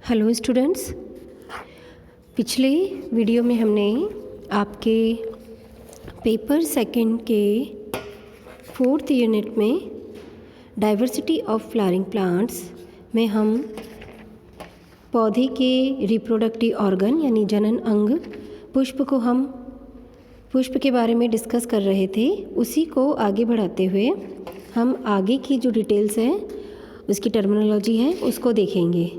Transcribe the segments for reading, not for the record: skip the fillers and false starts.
Hello students, पिछले video में हमने आपके पेपर सेकंड के 4th यूनिट में डाइवर्सिटी ऑफ फ्लावरिंग प्लांट्स में हम पौधे के रिप्रोडक्टिव ऑर्गन यानी जनन अंग पुष्प के बारे में डिस्कस कर रहे थे। उसी को आगे बढ़ाते हुए हम आगे की जो डिटेल्स हैं उसकी टर्मिनोलॉजी है उसको देखेंगे।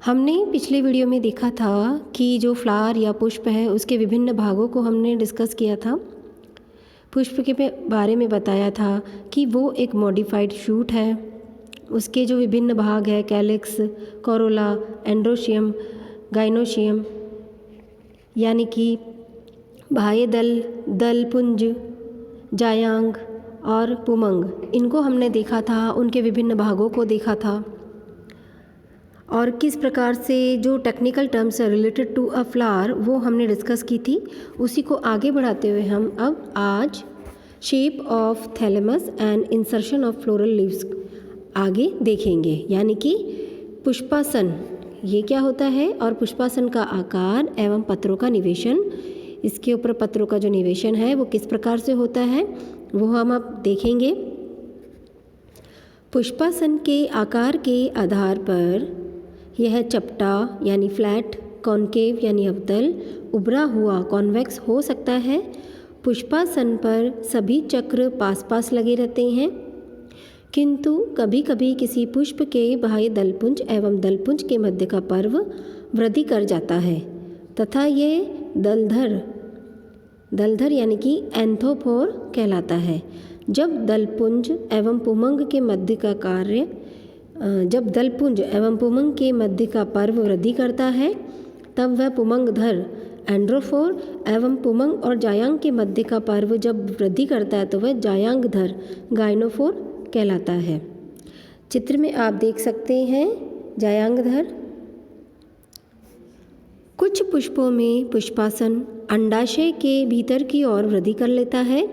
हमने पिछले वीडियो में देखा था कि जो फ्लावर या पुष्प है उसके विभिन्न भागों को हमने डिस्कस किया था। पुष्प के बारे में बताया था कि वो एक मॉडिफाइड शूट है। उसके जो विभिन्न भाग है कैलिक्स, कोरोला, एंड्रोशियम, गाइनोशियम यानी कि बाह्य दल, दल पुंज, जायांग और पुमंग, इनको हमने देखा था, उनके विभिन्न भागों को देखा था और किस प्रकार से जो टेक्निकल टर्म्स है रिलेटेड टू अ फ्लावर वो हमने डिस्कस की थी। उसी को आगे बढ़ाते हुए हम अब आज shape of thalamus and insertion of floral leaves आगे देखेंगे। यानी कि पुष्पासन ये क्या होता है और पुष्पासन का आकार एवं पत्रों का निवेशन, इसके ऊपर पत्रों का जो निवेशन है वो किस प्रकार से होता है वो हम अब देखेंगे। पुष्पासन के आकार के आधार पर यह चपटा यानी फ्लैट, कॉनकेव यानी अवतल, उभरा हुआ कॉन्वेक्स हो सकता है। पुष्पासन पर सभी चक्र पास पास लगे रहते हैं, किंतु कभी कभी किसी पुष्प के बाह्य दलपुंज एवं दलपुंज के मध्य का पर्व वृद्धि कर जाता है तथा ये दलधर यानी कि एंथोफोर कहलाता है। जब दलपुंज एवं पुमंग के मध्य का पर्व वृद्धि करता है तब वह पुमंगधर एंड्रोफोर एवं पुमंग और जायांग के मध्य का पर्व जब वृद्धि करता है तो वह जायांगधर गाइनोफोर कहलाता है। चित्र में आप देख सकते हैं जायांगधर। कुछ पुष्पों में पुष्पासन अंडाशय के भीतर की ओर वृद्धि कर लेता है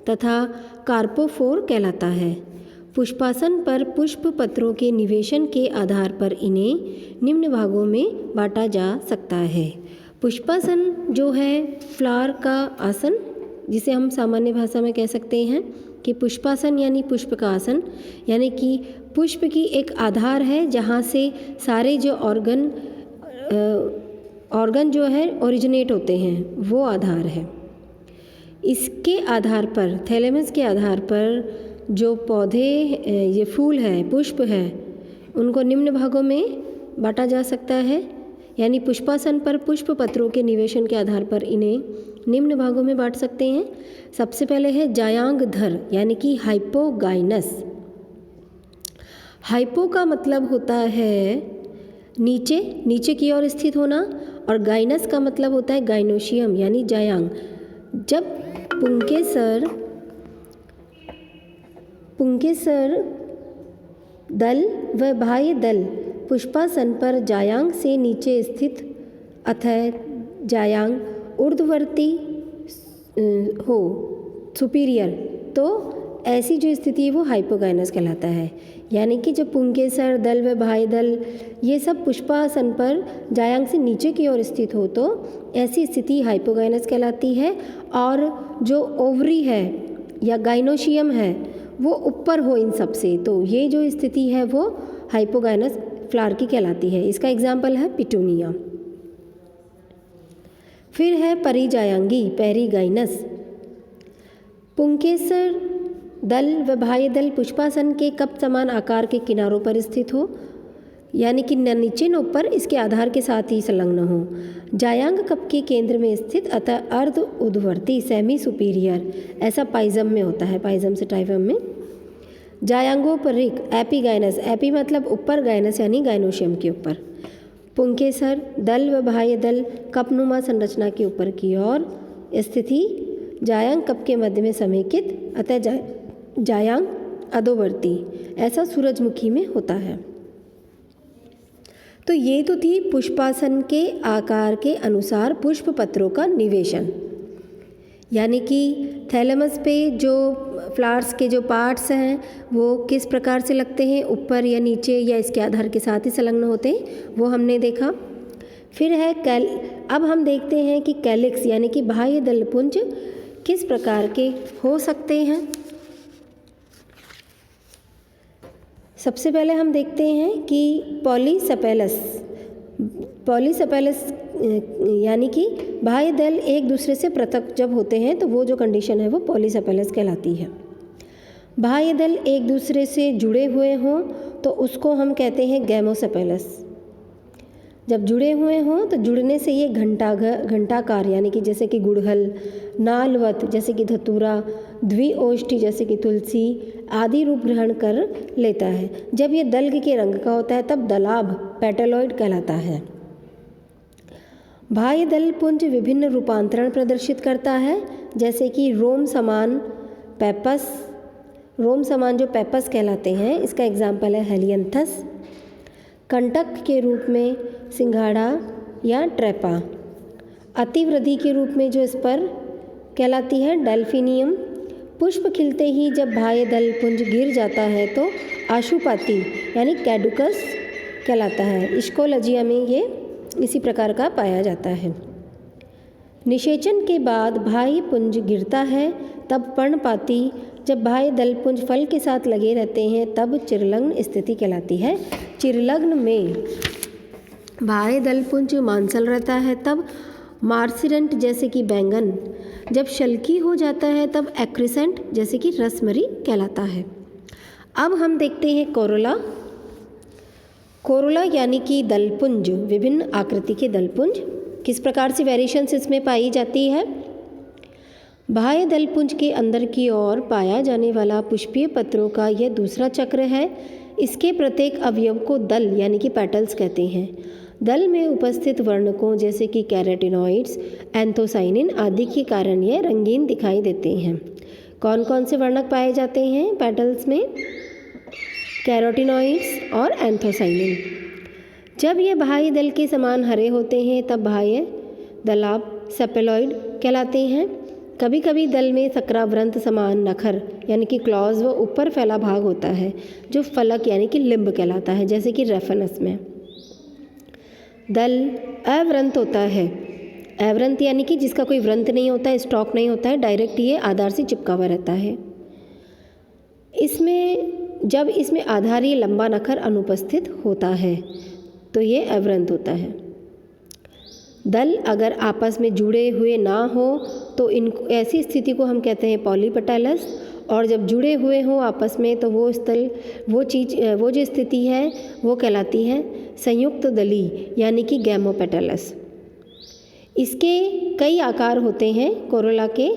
तथा कार्पोफोर कहलाता है। पुष्पासन पर पुष्प पत्रों के निवेशन के आधार पर इन्हें निम्न भागों में बांटा जा सकता है। पुष्पासन जो है फ्लावर का आसन, जिसे हम सामान्य भाषा में कह सकते हैं कि पुष्पासन यानी पुष्प का आसन, यानी कि पुष्प की एक आधार है जहाँ से सारे जो ऑर्गन जो है ओरिजिनेट होते हैं, वो आधार है। इसके आधार पर थैलेमस के आधार पर जो पौधे ये फूल है, पुष्प है, उनको निम्न भागों में बांटा जा सकता है। यानी पुष्पासन पर पुष्प पत्रों के निवेशन के आधार पर इन्हें निम्न भागों में बांट सकते हैं। सबसे पहले है जायांगधर यानी कि हाइपोगाइनस। हाइपो का मतलब होता है नीचे की ओर स्थित होना और गाइनस का मतलब होता है गाइनोशियम यानी जायांग। जब पुंकेसर दल व बाह्य दल पुष्पासन पर जायांग से नीचे स्थित अतः जायांग ऊर्ध्ववर्ती हो सुपीरियर, तो ऐसी जो स्थिति है वो हाइपोगाइनस कहलाता है। यानी कि जब पुंकेसर दल व बाह्य दल ये सब पुष्पासन पर जायांग से नीचे की ओर स्थित हो तो ऐसी स्थिति हाइपोगाइनस कहलाती है। और जो ओवरी है या गाइनोशियम है वो ऊपर हो इन सब से, तो ये जो स्थिति है वो हाइपोगाइनस फ्लावर की कहलाती है। इसका एग्जाम्पल है पिटूनिया। फिर है परिजायांगी पेरीगाइनस। पुंकेसर दल व बाह्य दल पुष्पासन के कप समान आकार के किनारों पर स्थित हो, यानी कि न नीचे न ऊपर, इसके आधार के साथ ही संलग्न हो। जायांग कप के केंद्र में स्थित अतः अर्ध ऊर्ध्ववर्ती सेमी सुपीरियर, ऐसा पाइजम में होता है, पाइजम से टाइफम में। जायांगोपरिक एपीगाइनस, एपी मतलब ऊपर, गाइनस यानी गाइनोशियम के ऊपर। पुंकेसर दल व बाह्य दल कपनुमा संरचना के ऊपर की ओर स्थिति जायांग कप के मध्य में समेकित अतः जायांग अधोवर्ती, ऐसा सूरजमुखी में होता है। तो ये तो थी पुष्पासन के आकार के अनुसार पुष्प पत्रों का निवेशन। यानी कि थैलेमस पे जो फ्लावर्स के जो पार्ट्स हैं वो किस प्रकार से लगते हैं, ऊपर या नीचे या इसके आधार के साथ ही संलग्न होते हैं, वो हमने देखा। फिर है अब हम देखते हैं कि कैलिक्स यानी कि बाह्य दलपुंज किस प्रकार के हो सकते हैं। सबसे पहले हम देखते हैं कि पॉलीसेपेलस यानी कि बाह्य दल एक दूसरे से पृथक जब होते हैं तो वो जो कंडीशन है वो पॉलीसेपेलस कहलाती है। बाह्य दल एक दूसरे से जुड़े हुए हों तो उसको हम कहते हैं गैमोसेपेलस। जब जुड़े हुए हों तो जुड़ने से ये घंटाकार यानी कि जैसे कि गुड़हल, नालवत जैसे कि धतूरा, द्विओष्ठी जैसे कि तुलसी आदि रूप ग्रहण कर लेता है। जब ये दल्ग के रंग का होता है तब दलाभ पेटलॉइड कहलाता है। बाह्य दल पुंज विभिन्न रूपांतरण प्रदर्शित करता है, जैसे कि रोम समान जो पेपस कहलाते हैं, इसका एग्जाम्पल है हेलियंथस। कंटक के रूप में सिंघाड़ा या ट्रेपा। अतिवृद्धि के रूप में जो स्पर कहलाती है डेल्फिनियम। पुष्प खिलते ही जब बाह्य दल पुंज गिर जाता है तो आशुपाती यानी कैडुकस कहलाता है। इश्कोलॉजिया में ये इसी प्रकार का पाया जाता है। निषेचन के बाद बाह्य पुंज गिरता है तब पर्णपाती। जब बाह्य दल पुंज फल के साथ लगे रहते हैं तब चिरलग्न स्थिति कहलाती है। चिरलग्न में बाह्य दल पुंज मांसल रहता है तब मार्सिडेंट जैसे कि बैंगन। जब शल्की हो जाता है तब एक्रिसेंट जैसे कि रसमरी कहलाता है। अब हम देखते हैं कोरोला यानी कि दलपुंज, विभिन्न आकृति के दलपुंज किस प्रकार से वेरिएशंस इसमें पाई जाती है। बाह्य दलपुंज के अंदर की ओर पाया जाने वाला पुष्पीय पत्रों का यह दूसरा चक्र है। इसके प्रत्येक अवयव को दल यानी कि पेटल्स कहते हैं। दल में उपस्थित वर्णकों जैसे कि कैरोटिनॉइड्स, एंथोसाइनिन आदि के कारण यह रंगीन दिखाई देते हैं। कौन कौन से वर्णक पाए जाते हैं पेटल्स में? कैरोटिनॉइड्स और एंथोसाइनिन। जब ये बाह्य दल के समान हरे होते हैं तब बाह्य दलाभ सेपेलॉइड कहलाते हैं। कभी कभी दल में सक्राव्रंत समान नखर यानी कि क्लॉज व ऊपर फैला भाग होता है जो फलक यानी कि लिम्ब कहलाता है, जैसे कि रेफनस में। दल अव्रंत होता है। अव्रंत यानी कि जिसका कोई व्रंत नहीं होता है, स्टॉक नहीं होता है, डायरेक्ट ये आधार से चिपका हुआ रहता है। जब इसमें आधारीय लंबा नखर अनुपस्थित होता है तो ये अव्रंत होता है। दल अगर आपस में जुड़े हुए ना हो तो ऐसी स्थिति को हम कहते हैं पॉलीपेटलस, और जब जुड़े हुए हों आपस में तो वो जो स्थिति है वो कहलाती है संयुक्त दली यानी कि गैमोपेटलस। इसके कई आकार होते हैं कोरोला के,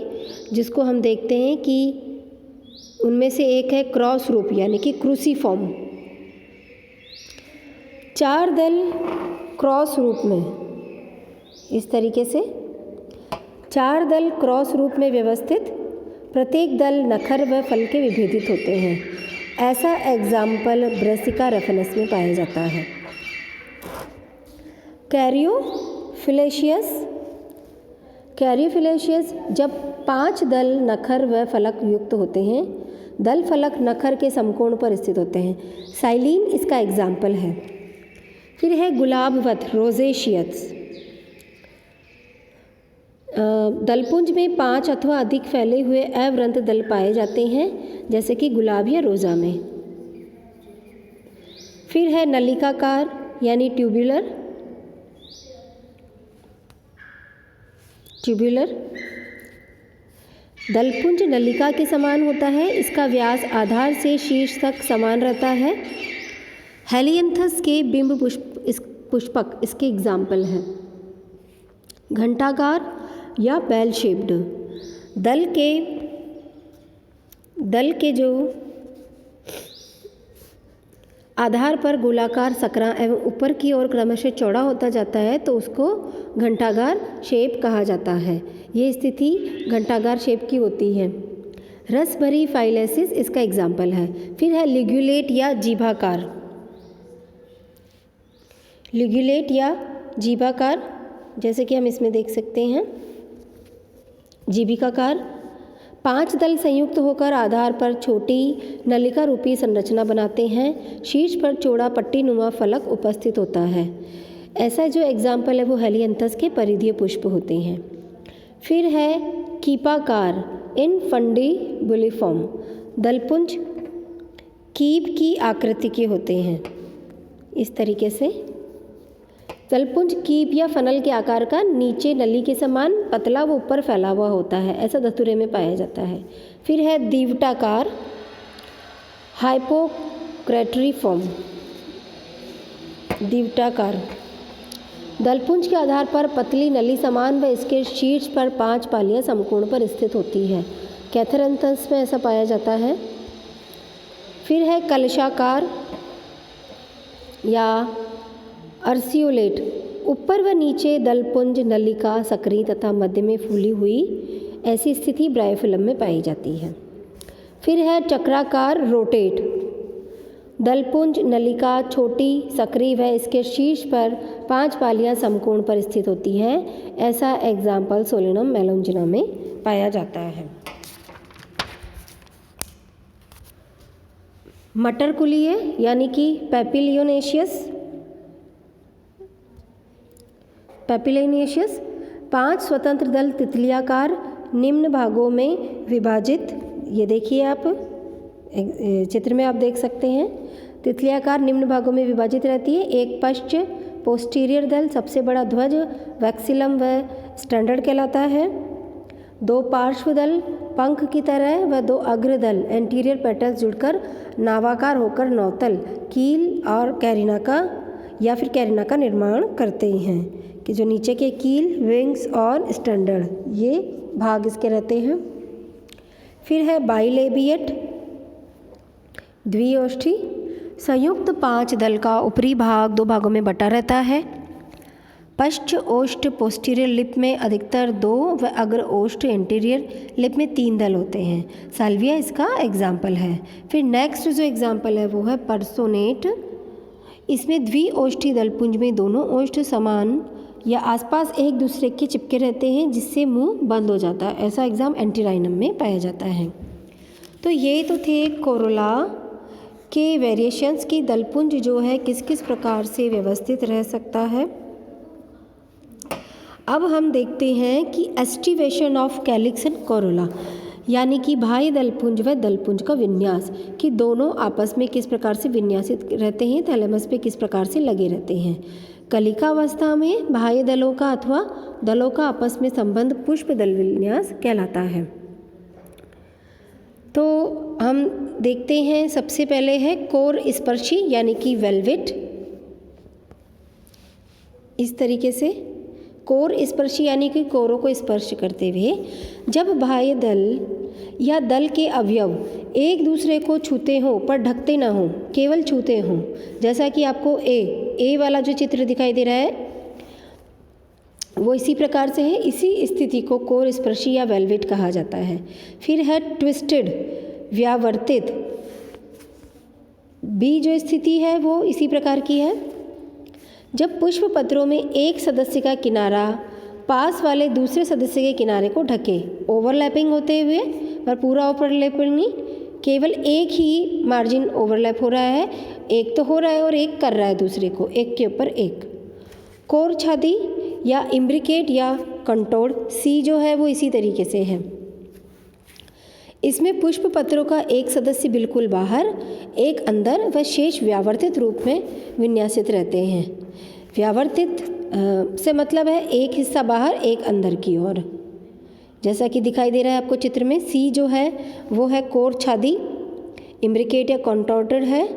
जिसको हम देखते हैं कि उनमें से एक है क्रॉस रूप यानी कि क्रूसीफॉर्म। 4 दल क्रॉस रूप में इस तरीके से 4 दल क्रॉस रूप में व्यवस्थित, प्रत्येक दल नखर व फल के विभेदित होते हैं। ऐसा एग्जाम्पल ब्रेसिका रेफनस में पाया जाता है। कैरियोफिलेशियस जब 5 दल नखर व फलक युक्त होते हैं, दल फलक नखर के समकोण पर स्थित होते हैं। साइलिन इसका एग्जाम्पल है। फिर है गुलाबवत रोजेशियस। दलपुंज में 5 अथवा अधिक फैले हुए अव्रंत दल पाए जाते हैं, जैसे कि गुलाब या रोज़ा में। फिर है नलिकाकार यानी ट्यूबुलर। दलपुंज नलिका के समान होता है। इसका व्यास आधार से शीर्ष तक समान रहता है। हेलियंथस के बिंब पुष्पक इसके एग्जाम्पल हैं। घंटाकार या बेल शेप्ड। दल के जो आधार पर गोलाकार सकरा एवं ऊपर की ओर क्रमशः चौड़ा होता जाता है तो उसको घंटाकार शेप कहा जाता है। ये स्थिति घंटाकार शेप की होती है। रस भरी फाइलेसिस इसका एग्जाम्पल है। फिर है लिग्युलेट या जीभाकार, जैसे कि हम इसमें देख सकते हैं। जीभिकाकार 5 दल संयुक्त होकर आधार पर छोटी नलिका रूपी संरचना बनाते हैं। शीर्ष पर चौड़ा पट्टीनुमा फलक उपस्थित होता है। ऐसा जो एग्जाम्पल है वो हेलियंथस के परिधीय पुष्प होते हैं। फिर है कीपाकार इनफंडिबुलिफॉर्म। दलपुंज कीप की आकृति के होते हैं। इस तरीके से दलपुंज कीप या फनल के आकार का, नीचे नली के समान पतला व ऊपर फैला हुआ होता है। ऐसा धतूरे में पाया जाता है। फिर है दीवटाकार हाइपोक्रेटरी फॉर्म। दीवटाकार दलपुंज के आधार पर पतली नली समान व इसके शीर्ष पर 5 पालियां समकोण पर स्थित होती है। कैथरंथस में ऐसा पाया जाता है। फिर है कलशाकार या अर्सियोलेट। ऊपर व नीचे दलपुंज नलिका सक्रिय तथा मध्य में फूली हुई ऐसी स्थिति ब्रायोफिलम में पाई जाती है। फिर है चक्राकार रोटेट। दलपुंज नलिका छोटी सक्रिय व इसके शीर्ष पर 5 पालियां समकोण पर स्थित होती है। ऐसा एग्जाम्पल सोलेनम मेलोंजिना में पाया जाता है। मटरकुलीय यानी कि पैपिलियोनेशियस 5 स्वतंत्र दल तितलियाकार निम्न भागों में विभाजित। ये देखिए आप चित्र में आप देख सकते हैं। तितलियाकार निम्न भागों में विभाजित रहती है। एक पश्च पोस्टीरियर दल सबसे बड़ा ध्वज वैक्सिलम व स्टैंडर्ड कहलाता है। 2 पार्श्व दल पंख की तरह व 2 अग्र दल एंटीरियर पेटल्स जुड़कर नावाकार होकर नौतल कील और कैरिना का या फिर कैरिना का निर्माण करते हैं। कि जो नीचे के कील, विंग्स और स्टैंडर्ड ये भाग इसके रहते हैं। फिर है बाइलेबिएट द्विओष्ठी। संयुक्त 5 दल का ऊपरी भाग 2 भागों में बटा रहता है। पश्च ओष्ठ पोस्टीरियर लिप में अधिकतर 2 व अग्र ओष्ठ एंटीरियर लिप में 3 दल होते हैं। साल्विया इसका एग्जाम्पल है। फिर नेक्स्ट जो एग्जाम्पल है वो है पर्सोनेट। इसमें द्विओष्ठी दलपुंज में दोनों ओष्ठ समान या आसपास एक दूसरे के चिपके रहते हैं जिससे मुंह बंद हो जाता है। ऐसा एग्जाम एंटीराइनम में पाया जाता है। तो ये तो थे कोरोला के वेरिएशंस की दलपुंज जो है किस किस प्रकार से व्यवस्थित रह सकता है। अब हम देखते हैं कि aestivation of calyx and Corolla यानी कि बाह्य दलपुंज व दलपुंज का विन्यास कि दोनों आपस में किस प्रकार से विन्यासित रहते हैं, थैलेमस पे किस प्रकार से लगे रहते हैं। कलिका अवस्था में बाह्य दलों का अथवा दलों का आपस में संबंध पुष्प दल विन्यास कहलाता है। तो हम देखते हैं सबसे पहले है कोर स्पर्शी यानी कि वेलवेट। इस तरीके से कोर स्पर्शी यानी कि कोरों को स्पर्श करते हुए जब बाह्य दल या दल के अवयव एक दूसरे को छूते हों पर ढकते ना हों, केवल छूते हों, जैसा कि आपको ए वाला जो चित्र दिखाई दे रहा है वो इसी प्रकार से है। इसी स्थिति को कोर स्पर्शी या वेलवेट कहा जाता है। फिर है ट्विस्टेड व्यावर्तित। बी जो स्थिति है वो इसी प्रकार की है। जब पुष्प पत्रों में एक सदस्य का किनारा पास वाले दूसरे सदस्य के किनारे को ढके, ओवरलैपिंग होते हुए पर पूरा ओवरलैपिंग नहीं, केवल एक ही मार्जिन ओवरलैप हो रहा है, एक तो हो रहा है और एक कर रहा है दूसरे को, एक के ऊपर एक। कोर छादी या इम्ब्रिकेट या कंटोर्ड सी जो है वो इसी तरीके से है। इसमें पुष्प पत्रों का एक सदस्य बिल्कुल बाहर, एक अंदर व शेष व्यावर्तित रूप में विन्यासित रहते हैं। व्यावर्तित से मतलब है एक हिस्सा बाहर एक अंदर की ओर, जैसा कि दिखाई दे रहा है आपको चित्र में। सी जो है वो है कोर छादी, इम्ब्रिकेट या कॉन्टोर्टेड है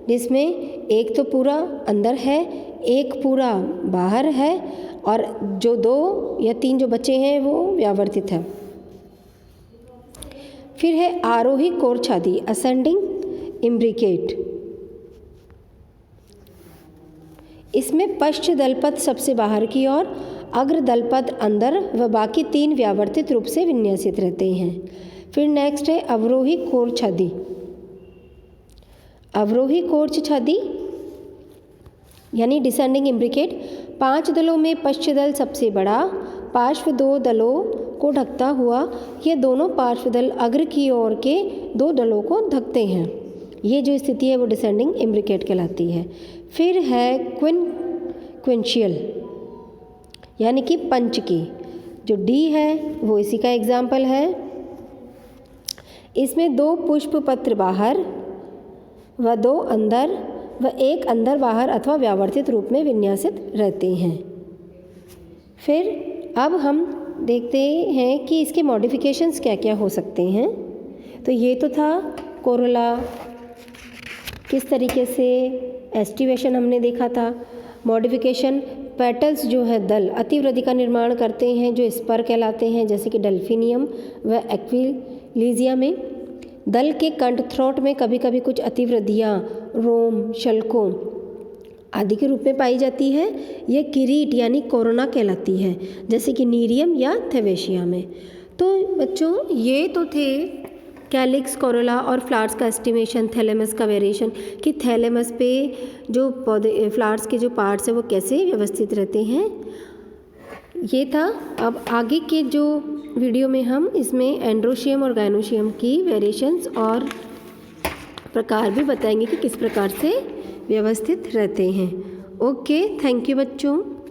जिसमें एक तो पूरा अंदर है, एक पूरा बाहर है और जो 2 या 3 जो बचे हैं वो व्यावर्तित है। फिर है आरोही कोर छादी असेंडिंग इम्ब्रिकेट। इसमें पश्च दलपथ सबसे बाहर की ओर, अग्र दलपथ अंदर व बाकी 3 व्यावर्तित रूप से विन्यासित रहते हैं। फिर नेक्स्ट है अवरोही कोर छादी। अवरोही कोर्च छादी यानी डिसेंडिंग इम्ब्रिकेट। 5 दलों में पश्च दल सबसे बड़ा, पार्श्व 2 दलों को ढकता हुआ ये दोनों पार्श्वदल अग्र की ओर के 2 दलों को ढकते हैं। ये जो स्थिति है वो डिसेंडिंग इम्ब्रिकेट कहलाती है। फिर है क्विंशियल यानी कि पंच की। जो डी है वो इसी का एग्जाम्पल है। इसमें 2 पुष्प पत्र बाहर व 2 अंदर व 1 अंदर बाहर अथवा व्यावर्तित रूप में विन्यासित रहते हैं। फिर अब हम देखते हैं कि इसके मॉडिफिकेशंस क्या क्या हो सकते हैं। तो ये तो था कोरोला, किस तरीके से एस्टिवेशन हमने देखा था। मॉडिफिकेशन, पेटल्स जो है दल अतिवृद्धि का निर्माण करते हैं जो स्पर कहलाते हैं, जैसे कि डेल्फिनियम व एक्विलीजिया में। दल के कंठ थ्रोट में कभी कभी कुछ अतिवृद्धियाँ रोम, शल्कों आदि के रूप में पाई जाती है। यह किरीट यानी कोरोना कहलाती है, जैसे कि नीरियम या थेवेशिया में। तो बच्चों ये तो थे कैलिक्स, कोरोला और फ्लावर्स का एस्टिमेशन, थैलेमस का वेरिएशन कि थैलेमस पे जो पौधे फ्लावर्स के जो पार्ट्स हैं वो कैसे व्यवस्थित रहते हैं, ये था। अब आगे के जो वीडियो में हम इसमें एंड्रोशियम और गायनोशियम की वेरिएशंस और प्रकार भी बताएंगे कि किस प्रकार से व्यवस्थित रहते हैं। ओके, थैंक यू बच्चों।